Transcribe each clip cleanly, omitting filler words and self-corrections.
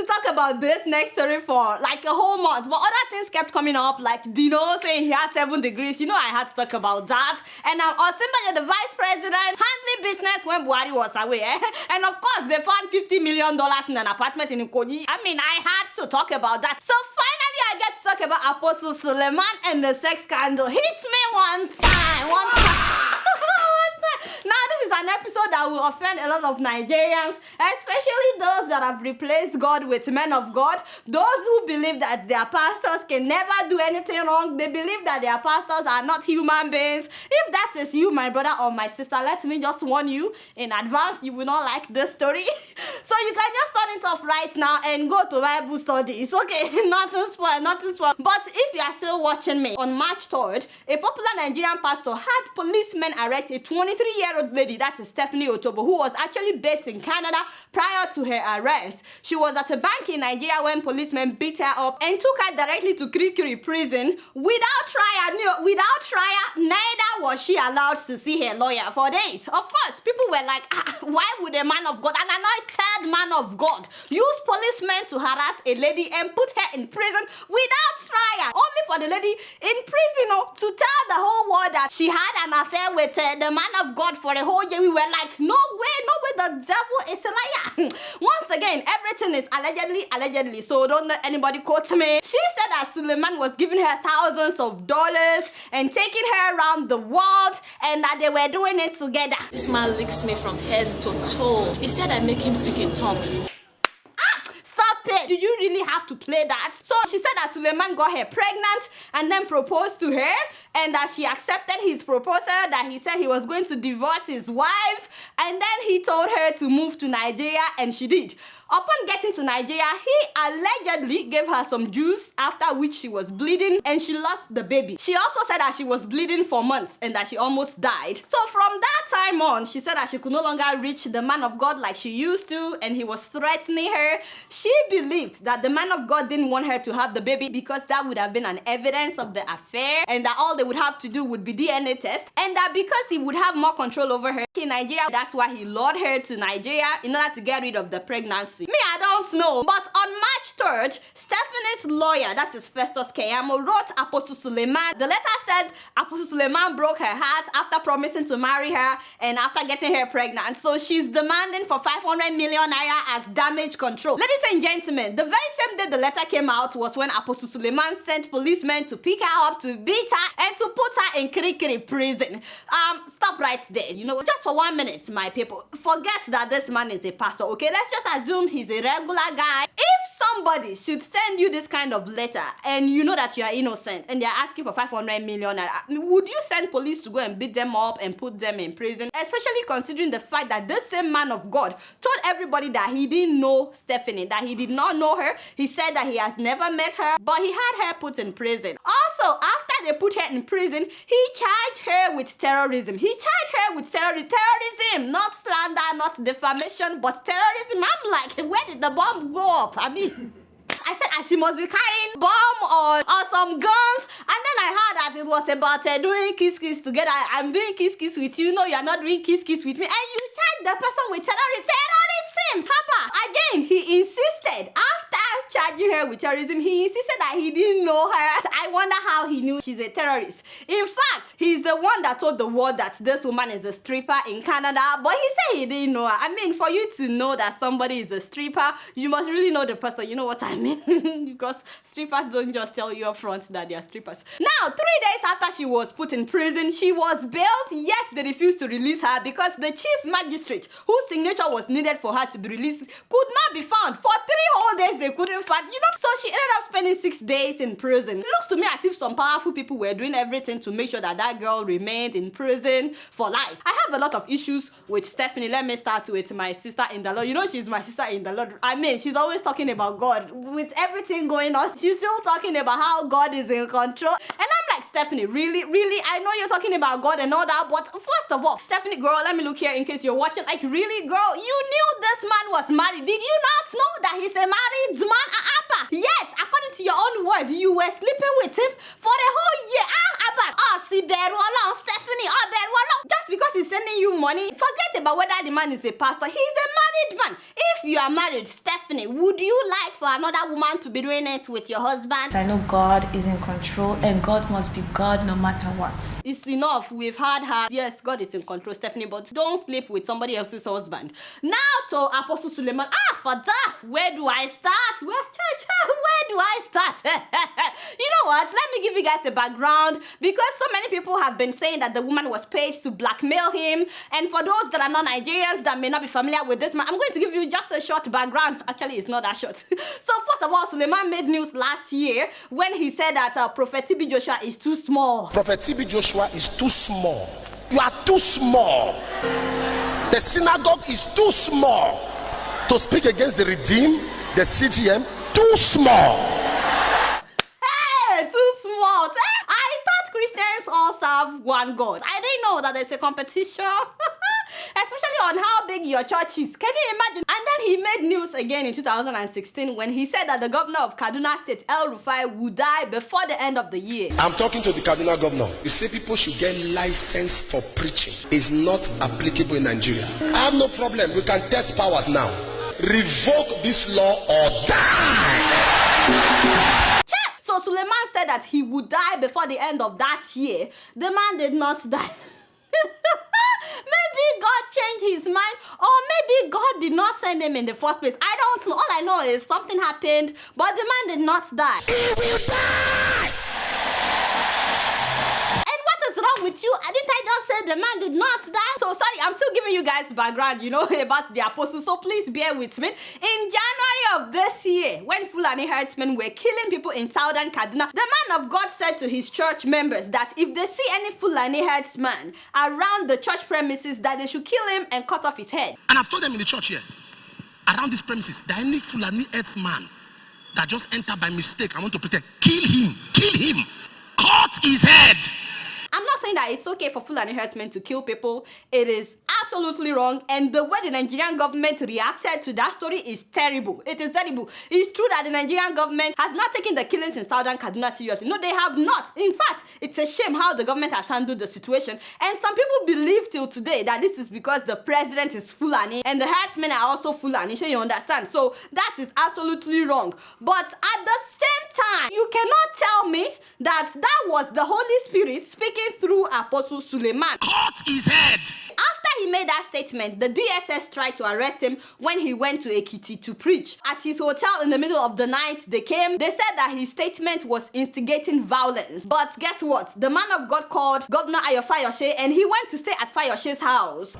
talk about this next story for like a whole month, but other things kept coming up, like Dino saying he has 7 degrees. You know, I had to talk about that. And Osimhen, the vice president, handling business when Buhari was away. And of course, they found $50 million in an apartment in Ekiti. I mean, I had to talk about that. So finally, I get to talk about Apostle Suleman and the sex scandal. Hit me one time. Now, this is an episode that will offend a lot of Nigerians, especially those that have replaced God with men of God, those who believe that their pastors can never do anything wrong. They believe that their pastors are not human beings. If that is you, my brother or my sister, let me just warn you in advance, you will not like this story. So you can just turn it off right now and go to Bible studies. Okay, nothing spoil. But if you are still watching me, on March 3rd, a popular Nigerian pastor had policemen arrest a 23-year-old lady, that is Stephanie Otobo, who was actually based in Canada prior to her arrest. She was at a bank in Nigeria when policemen beat her up and took her directly to Ekiti prison without trial. Neither was she allowed to see her lawyer for days. Of course, people were like, why would a man of God, an anointed man of God, use policemen to harass a lady and put her in prison without trial? Only for the lady in prison to tell the whole world that she had an affair with the man of God for a whole year. We were like, no way, the devil is a liar. Once again, everything is allegedly, so don't let anybody quote me. She said that Suleman was giving her thousands of dollars and taking her around the world and that they were doing it together. This man licks me from head to toe. He said I make him speak in tongues. Stop it! Do you really have to play that? So she said that Suleman got her pregnant and then proposed to her, and that she accepted his proposal, that he said he was going to divorce his wife, and then he told her to move to Nigeria, and she did. Upon getting to Nigeria, he allegedly gave her some juice, after which she was bleeding and she lost the baby. She also said that she was bleeding for months and that she almost died. So from that time on, she said that she could no longer reach the man of God like she used to, and he was threatening her. She believed that the man of God didn't want her to have the baby because that would have been an evidence of the affair, and that all they would have to do would be DNA test, and that because he would have more control over her in Nigeria, that's why he lured her to Nigeria in order to get rid of the pregnancy. Me, I don't know. But on March 3rd, Stephanie's lawyer, that is Festus Keyamo, wrote Apostle Suleman. The letter said Apostle Suleman broke her heart after promising to marry her and after getting her pregnant. So she's demanding for 500 million naira as damage control. Ladies and gentlemen, the very same day the letter came out was when Apostle Suleman sent policemen to pick her up, to beat her, and to put her in Ekiti prison. Stop right there. You know, just for 1 minute, my people. Forget that this man is a pastor, okay? Let's just assume he's a regular guy. If somebody should send you this kind of letter and you know that you are innocent and they're asking for 500 million, would you send police to go and beat them up and put them in prison? Especially considering the fact that this same man of God told everybody that he didn't know Stephanie, that he did not know her. He said that he has never met her, but he had her put in prison. Also, after they put her in prison, he charged her with terrorism. He charged her with terrorism, not slander, not defamation, but terrorism. I'm like, where did the bomb go up? I mean, I said she must be carrying bomb or some guns, and then I heard that it was about doing kiss together. I'm doing kiss with you. No, you're not doing kiss with me, and you charge the person with terrorism. Papa, again, he insisted after charging her with terrorism, he insisted that he didn't know her. I wonder how he knew she's a terrorist. In fact, he's the one that told the world that this woman is a stripper in Canada, but he said he didn't know her. I mean, for you to know that somebody is a stripper, you must really know the person. You know what I mean? Because strippers don't just tell you up front that they are strippers. Now, 3 days after she was put in prison, she was bailed, yet they refused to release her because the chief magistrate, whose signature was needed for her to be released, could not be found. For 3 whole days, they couldn't find, so she ended up spending 6 days in prison. It looks to me as if some powerful people were doing everything to make sure that that girl remained in prison for life. I have a lot of issues with Stephanie. Let me start with my sister in the Lord. You know, she's my sister in the Lord. I mean, she's always talking about God. With everything going on, she's still talking about how God is in control. And I'm like, Stephanie, really, I know you're talking about God and all that, but first of all, Stephanie, girl, let me look here in case you're watching. Like, really, girl, you knew this man was married. Did you not know that he's a married man? Abba. Yet, according to your own word, you were sleeping with him for a whole year. Abba. See, Stephanie, just because he's sending you money, forget about whether the man is a pastor. He's a married man. If you are married, Stephanie, Stephanie, would you like for another woman to be doing it with your husband? I know God is in control and God must be God no matter what. It's enough. We've had her. Yes, God is in control, Stephanie, but don't sleep with somebody else's husband. Now to Apostle Suleman. For that, where do I start? Where do I start? You know what? Let me give you guys a background, because so many people have been saying that the woman was paid to blackmail him. And for those that are not Nigerians that may not be familiar with this man, I'm going to give you just a short background. Actually, it's not that short. So first of all, Suleman made news last year when he said that Prophet TB Joshua is too small. Prophet TB Joshua is too small. You are too small. The synagogue is too small to speak against the redeemed, the CGM. Too small. Hey, too small. I thought Christians all serve one God. I didn't know that there's a competition. Especially on how big your church is. Can you imagine? And then he made news again in 2016 when he said that the governor of Kaduna State, El Rufai, would die before the end of the year. I'm talking to the Kaduna governor. You say people should get license for preaching. It's not applicable in Nigeria. I have no problem. We can test powers now. Revoke this law or die. So Suleman said that he would die before the end of that year. The man did not die. Maybe God changed his mind, or maybe God did not send him in the first place. I don't know. All I know is something happened, but the man did not die. He will die. And what is wrong with you? Didn't I just say the man did not die? So sorry, I'm still giving you guys background, about the apostle. So please bear with me. In January of this year, when Fulani herdsmen were killing people in southern Kaduna, the man of God said to his church members that if they see any Fulani herdsman around the church premises, that they should kill him and cut off his head. And I've told them in the church here, around this premises, that any Fulani herdsman that just entered by mistake, I want to pretend, kill him, cut his head. I'm not saying that it's okay for Fulani herdsmen to kill people. It is absolutely wrong. And the way the Nigerian government reacted to that story is terrible. It is terrible. It's true that the Nigerian government has not taken the killings in southern Kaduna seriously. No, they have not. In fact, it's a shame how the government has handled the situation. And some people believe till today that this is because the president is Fulani and the herdsmen are also Fulani. So you understand? So that is absolutely wrong. But at the same time, you cannot tell me that was the Holy Spirit speaking through Apostle Suleman. Cut his head. After he made that statement, the DSS tried to arrest him when he went to Ekiti to preach. At his hotel in the middle of the night, they came. They said that his statement was instigating violence. But guess what? The man of God called Governor Ayo Fayose and he went to stay at Fayose's house.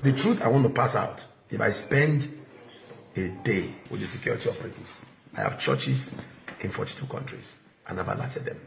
The truth I want to pass out, if I spend a day with the security operatives, I have churches in 42 countries and I've alerted them.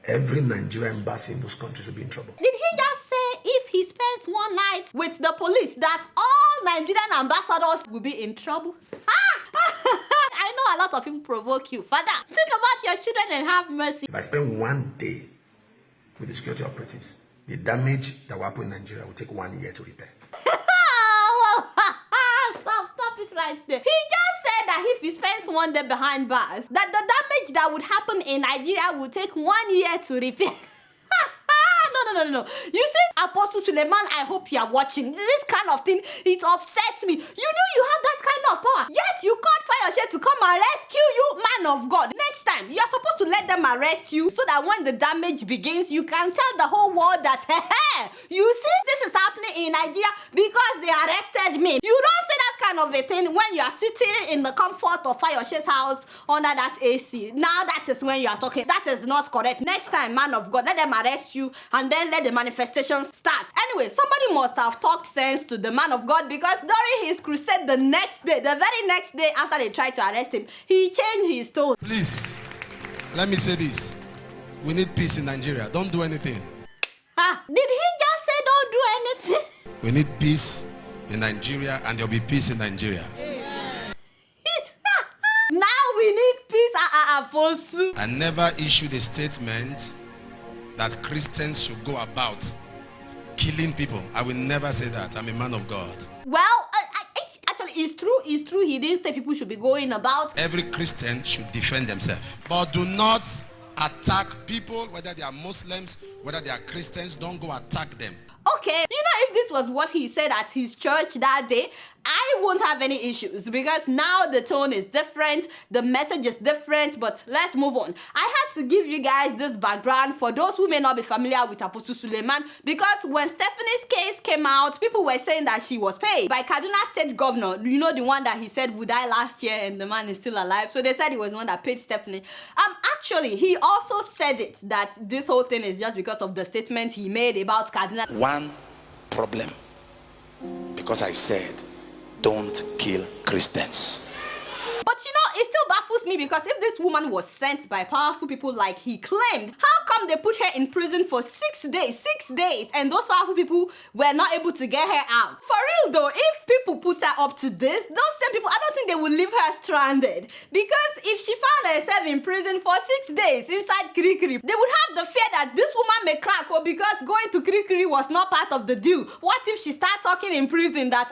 Every Nigerian embassy in those countries will be in trouble. Did he just say if he spends one night with the police that all Nigerian ambassadors will be in trouble? I know a lot of people provoke you. Father, think about your children and have mercy. If I spend one day with the security operatives, the damage that will happen in Nigeria will take 1 year to repair. Stop it right there. He just said that if he spends one day behind bars, that the damage that would happen in Nigeria would take 1 year to repair. No. You see, Apostle Suleman, I hope you are watching. This kind of thing, it upsets me. You know you have that kind of power, yet you called Fayose to come and rescue you, man of God. Next time, you are supposed to let them arrest you so that when the damage begins, you can tell the whole world that, hey, you see, this is happening in Nigeria because they arrested me. You don't say that kind of a thing when you are sitting in the comfort of Fayose's house under that AC. Now that is when you are talking. That is not correct. Next time, man of God, let them arrest you and then let the manifestations start. Anyway, somebody must have talked sense to the man of God because during his crusade the next day, the very next day after they tried to arrest him, he changed his tone. Please, let me say this. We need peace in Nigeria. Don't do anything. Did he just say don't do anything? We need peace in Nigeria and there'll be peace in Nigeria. Now we need peace, Apostle. I never issued a statement that Christians should go about killing people. I will never say that. I'm a man of God. Well, actually, it's true. He didn't say people should be going about. Every Christian should defend themselves. But do not attack people, whether they are Muslims, whether they are Christians. Don't go attack them. Okay, if this was what he said at his church that day, I won't have any issues because now the tone is different, the message is different, but let's move on. I had to give you guys this background for those who may not be familiar with Apostle Suleman, because when Stephanie's case came out, people were saying that she was paid by Kaduna State Governor, you know, the one that he said would die last year and the man is still alive. So they said he was the one that paid Stephanie. Actually, he also said it, that this whole thing is just because of the statement he made about Kaduna. One problem, because I said, don't kill Christians. But you know, it still baffles me, because if this woman was sent by powerful people like he claimed, how come they put her in prison for 6 days, and those powerful people were not able to get her out? For real though, if people put her up to this, those same people, I don't think they will leave her stranded. Because if she found herself in prison for 6 days inside Kirikiri, they would have the fear that this woman may crack, or because going to Kirikiri was not part of the deal. What if she start talking in prison that,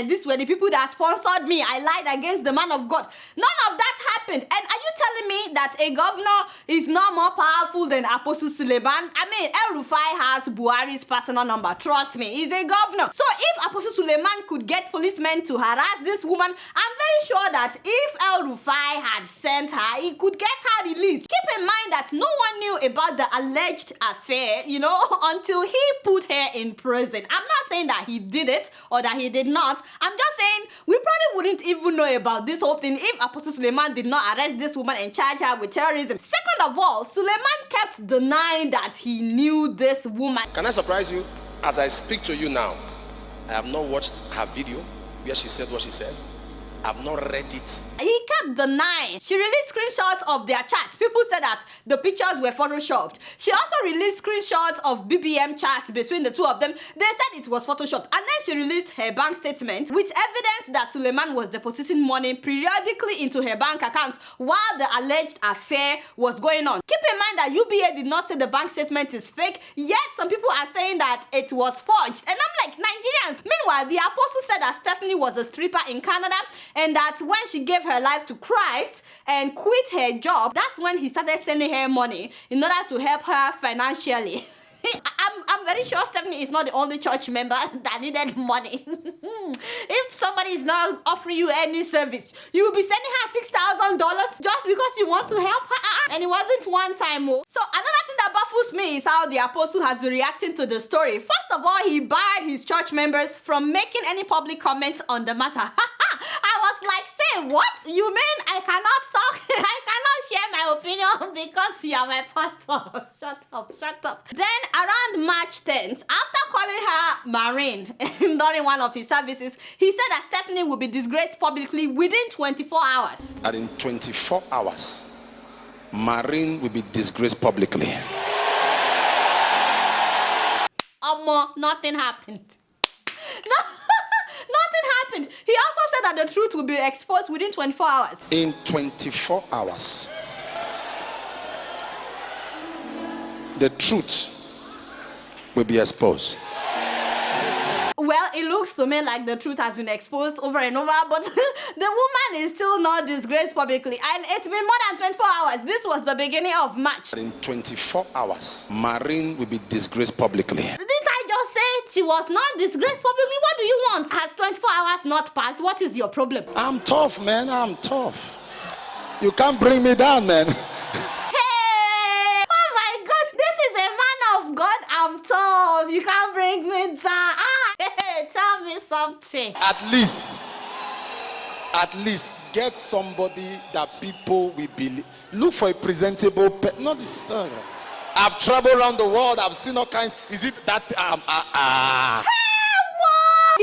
these were the people that sponsored me, I lied against the man of God? None of that happened. And are you telling me that a governor is not more powerful than Apostle Suleman? I mean, El Rufai has Buhari's personal number. Trust me, he's a governor. So if Apostle Suleman could get policemen to harass this woman, I'm very sure that if El Rufai had sent her, he could get her released. Keep in mind that no one knew about the alleged affair, you know, until he put her in prison. I'm not saying that he did it or that he did not. I'm just saying we probably wouldn't even know about this whole thing if Apostle Suleman did not arrest this woman and charge her with terrorism. Second of all, Suleman kept denying that he knew this woman. Can I surprise you? As I speak to you now, I have not watched her video where she said what she said. I've not read it. He kept denying. She released screenshots of their chats. People said that the pictures were photoshopped. She also released screenshots of BBM chats between the two of them. They said it was photoshopped. And then she released her bank statement with evidence that Suleman was depositing money periodically into her bank account while the alleged affair was going on. Keep in mind that UBA did not say the bank statement is fake, yet some people are saying that it was forged. And I'm like, Nigerians. Meanwhile, the apostle said that Stephanie was a stripper in Canada, and that when she gave her life to Christ and quit her job, that's when he started sending her money in order to help her financially. I'm very sure Stephanie is not the only church member that needed money. If somebody is not offering you any service, you will be sending her $6,000 just because you want to help her. And it wasn't one time. So another thing that baffles me is how the apostle has been reacting to the story. First of all, he barred his church members from making any public comments on the matter. I was like, say what? You mean I cannot talk? I cannot share my opinion because you are my pastor? Shut up. Then around March 10th, after calling her Marine during one of his services, he said that Stephanie will be disgraced publicly within 24 hours. And in 24 hours, Marine will be disgraced publicly. Nothing happened. Nothing happened. He also said that the truth will be exposed within 24 hours. In 24 hours, the truth will be exposed. Well, it looks to me like the truth has been exposed over and over, but the woman is still not disgraced publicly. And it's been more than 24 hours. This was the beginning of March. In 24 hours, Marine will be disgraced publicly. Didn't I just say she was not disgraced publicly? What do you want? Has 24 hours not passed? What is your problem? I'm tough, man. I'm tough. You can't bring me down, man. God, I'm tough. You can't bring me down. Tell me something. At least get somebody that people will believe. Look for a presentable not this. I've traveled around the world. I've seen all kinds. Is it that Did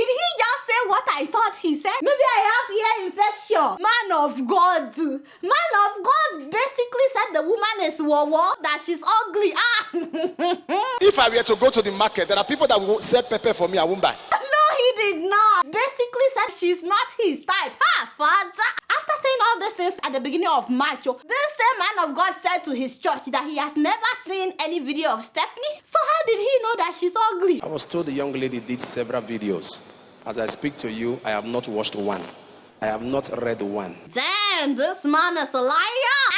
he just say what I thought he said? Maybe I have ear infection. Man of God basically said the woman is wawa, that she's ugly. If I were to go to the market, there are people that will sell pepper for me. I won't buy. No, he did not. Basically said she's not his type. Father. After saying all these things at the beginning of March, this same man of God said to his church that he has never seen any video of Stephanie. So how did he know that she's ugly? I was told the young lady did several videos. As I speak to you, I have not watched one. I have not read one. Damn, this man is a liar.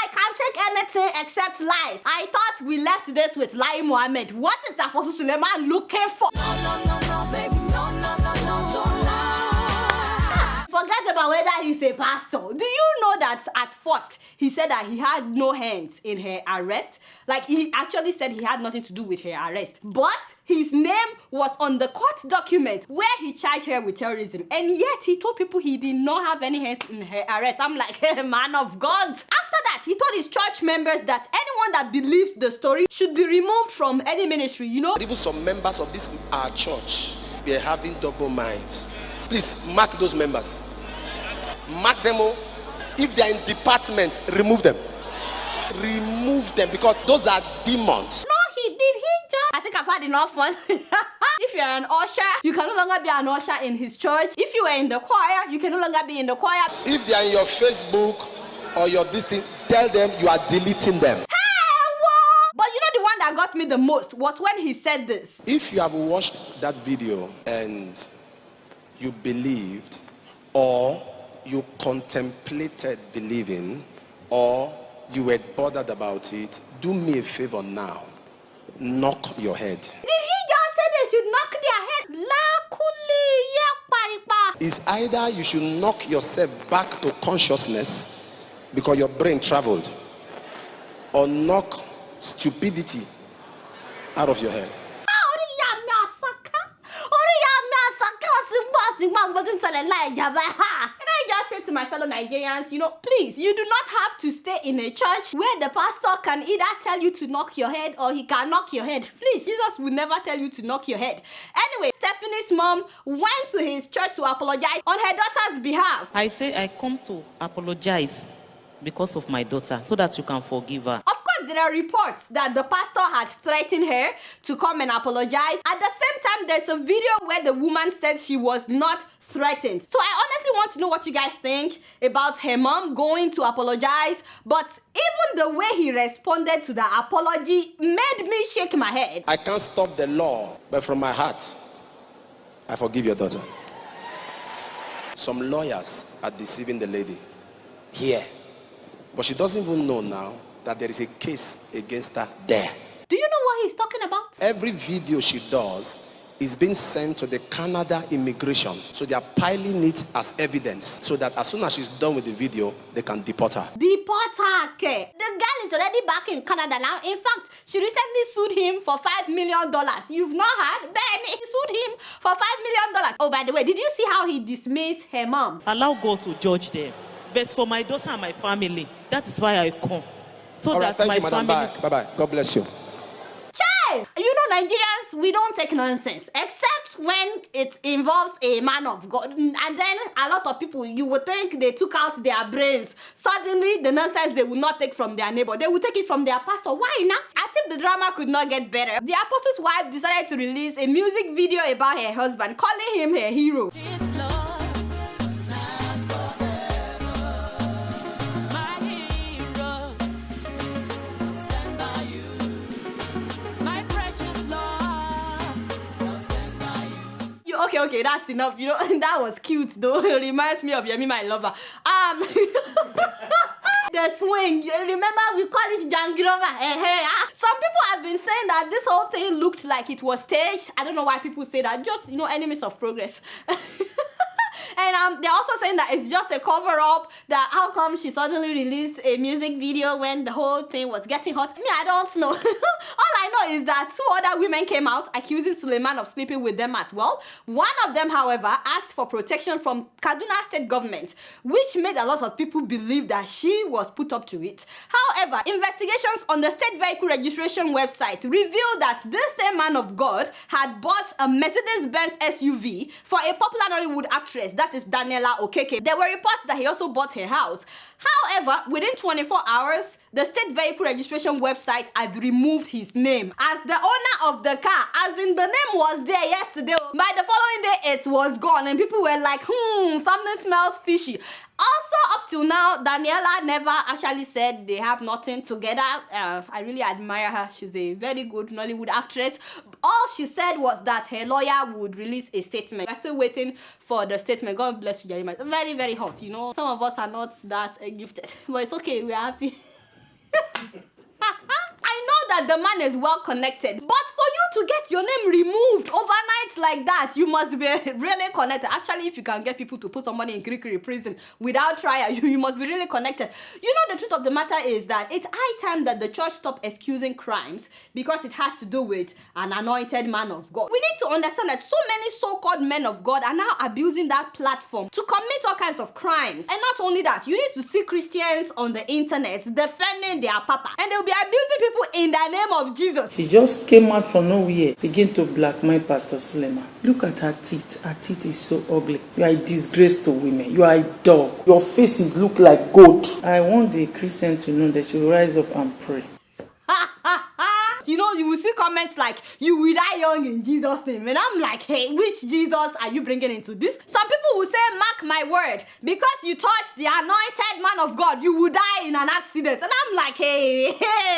I can't take anything except lies. I thought we left this with Lai Mohammed. What is Apostle Suleman looking for? No, baby, no, don't lie. about whether he's a pastor. Do you know that at first he said that he had no hands in her arrest? Like, he actually said he had nothing to do with her arrest. But his name was on the court document where he charged her with terrorism. And yet he told people he did not have any hands in her arrest. I'm like, hey, man of God. After that, he told his church members that anyone that believes the story should be removed from any ministry, you know? Even some members of this our church, we are having double minds. Please mark those members. Mark them all. If they are in departments, remove them. Remove them, because those are demons. No, he did. He just... I think I've had enough fun. If you're an usher, you can no longer be an usher in his church. If you were in the choir, you can no longer be in the choir. If they are in your Facebook or your this thing, tell them you are deleting them. But you know the one that got me the most was when he said this. If you have watched that video and you believed, or you contemplated believing, or you were bothered about it, do me a favor now. Knock your head. Did he just say they should knock their head? It's either you should knock yourself back to consciousness because your brain traveled, or knock stupidity out of your head. And I just say to my fellow Nigerians, you know, please, you do not have to stay in a church where the pastor can either tell you to knock your head or he can knock your head. Please, Jesus will never tell you to knock your head. Anyway, Stephanie's mom went to his church to apologize on her daughter's behalf. I say I come to apologize because of my daughter, so that you can forgive her. Of course, there are reports that the pastor had threatened her to come and apologize. At the same time, there's a video where the woman said she was not threatened. So I honestly want to know what you guys think about her mom going to apologize. But even the way he responded to the apology made me shake my head. I can't stop the law, but from my heart, I forgive your daughter. Some lawyers are deceiving the lady here. But she doesn't even know now that there is a case against her there. Do you know what he's talking about? Every video she does is being sent to the Canada immigration. So they are piling it as evidence so that as soon as she's done with the video, they can deport her. Deport her, okay? The girl is already back in Canada now. In fact, she recently sued him for $5 million. You've not heard? Benny sued him for $5 million. Oh, by the way, did you see how he dismissed her mom? Allow God to judge them. But for my daughter and my family, that is why I come. So all right, that thank my you, Madam. family... Bye-bye. God bless you. Child! You know, Nigerians, we don't take nonsense. Except when it involves a man of God. And then a lot of people, you would think they took out their brains. Suddenly, the nonsense they would not take from their neighbor. They would take it from their pastor. Why now? As if the drama could not get better. The apostle's wife decided to release a music video about her husband, calling him her hero. Okay, that's enough. You know, that was cute though. It reminds me of Yemi, my lover. The swing. You remember we call it Jangirova. Some people have been saying that this whole thing looked like it was staged. I don't know why people say that. Just, you know, enemies of progress. And they're also saying that it's just a cover-up, that how come she suddenly released a music video when the whole thing was getting hot. Me, I don't know. All I know is that 2 other women came out accusing Suleman of sleeping with them as well. One of them, however, asked for protection from Kaduna State government, which made a lot of people believe that she was put up to it. However, investigations on the state vehicle registration website revealed that this same man of God had bought a Mercedes-Benz SUV for a popular Nollywood actress, that is Adeola. There were reports that he also bought her house. However, within 24 hours, the state vehicle registration website had removed his name as the owner of the car, as in the name was there yesterday. By the following day, it was gone, and people were like, something smells fishy. Also, up till now, Adeola never actually said they have nothing together. I really admire her. She's a very good Nollywood actress. All she said was that her lawyer would release a statement. We're still waiting for the statement. God bless you, Jeremiah. Very, very hot, you know. Some of us are not that gifted. But it's okay, we're happy. I know that the man is well connected, but for you to get your name removed overnight like that, you must be really connected. Actually, if you can get people to put somebody in Kirikiri prison without trial, you must be really connected. You know, the truth of the matter is that it's high time that the church stop excusing crimes because it has to do with an anointed man of God. We need to understand that so many so-called men of God are now abusing that platform to commit all kinds of crimes. And not only that, you need to see Christians on the internet defending their papa, and they'll be abusing people in the name of Jesus. She just came out from nowhere, begin to blackmail Pastor Suleman. Look at her teeth. Her teeth is so ugly. You are a disgrace to women. You are a dog. Your faces look like goat. I want the Christian to know they should rise up and pray. You know, you will see comments like, you will die young in Jesus' name. And I'm like, hey, which Jesus are you bringing into this? Some people will say, mark my word, because you touched the anointed man of God, you will die in an accident. And I'm like, hey,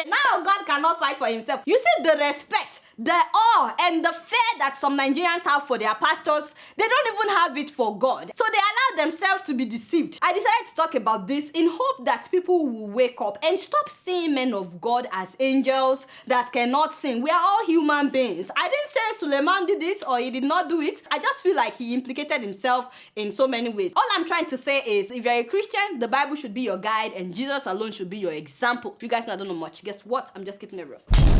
now God cannot fight for himself. You see the respect, the awe, and the fear that some Nigerians have for their pastors, they don't even have it for God. So they allow themselves to be deceived. I decided to talk about this in hope that people will wake up and stop seeing men of God as angels that cannot sin. We are all human beings. I didn't say Suleman did it or he did not do it. I just feel like he implicated himself in so many ways. All I'm trying to say is, if you're a Christian, the Bible should be your guide and Jesus alone should be your example. You guys know I don't know much. Guess what? I'm just keeping it real.